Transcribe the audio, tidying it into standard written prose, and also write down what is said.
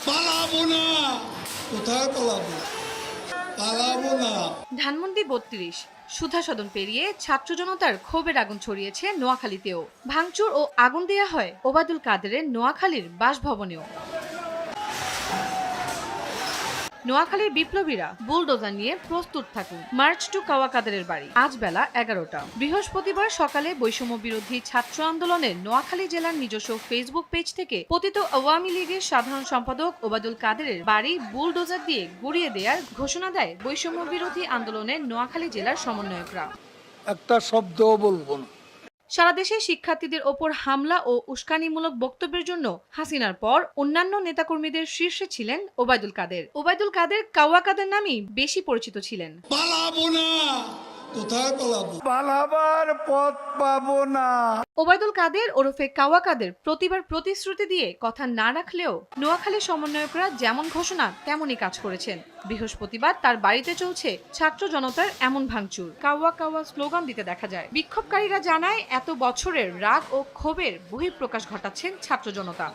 পালাবো না। কোথায় পালাবো? পালাবো না। ধানমন্ডি ৩২ সুধা সদন পেরিয়ে ছাত্র জনতার ক্ষোভের আগুন ছড়িয়েছে নোয়াখালীতেও। ভাঙচুর ও আগুন দেয়া হয় ওবায়দুল কাদেরের নোয়াখালীর বাসভবনেও। নোয়াখালীর বিপ্লবীরা বুলডোজার নিয়ে প্রস্তুত থাকুন, মার্চ টু কাওয়া কাদেরের বাড়ি আজ বেলা ১১টা। বৃহস্পতিবার সকালে বৈষম্য বিরোধী ছাত্র আন্দোলনের নোয়াখালী জেলার নিজস্ব ফেসবুক পেজ থেকে পতিত আওয়ামী লীগের সাধারণ সম্পাদক ওবায়দুল কাদেরের বাড়ি বুলডোজার দিয়ে গুড়িয়ে দেওয়ার ঘোষণা দেয় বৈষম্য বিরোধী আন্দোলনের নোয়াখালী জেলার সমন্বয়করা। একটা শব্দও বলবো না। সারা দেশে শিক্ষার্থীদের ওপর হামলা ও উস্কানিমূলক বক্তব্যের জন্য হাসিনার পর অন্যান্য নেতাকর্মীদের শীর্ষে ছিলেন ওবায়দুল কাদের। ওবায়দুল কাদের কাওয়া কাদের নামেই বেশি পরিচিত ছিলেন। পালাবো না। কোথায় পালাবো? পালাবার পথ পাবো না। ওবায়দুল কাদের ওরফে কাওয়া কাদের প্রতিবার প্রতিশ্রুতি দিয়ে কথা না রাখলেও নোয়াখালী সমন্বয়করা যেমন ঘোষণা তেমনই কাজ করেছেন। বৃহস্পতিবার তার বাড়িতে চলছে ছাত্র জনতার এমন ভাঙচুর, কাওয়া কাওয়া স্লোগান দিতে দেখা যায়। বিক্ষোভকারীরা জানায় এত বছরের রাগ ও ক্ষোভের বহিঃপ্রকাশ ঘটাচ্ছেন ছাত্র জনতা।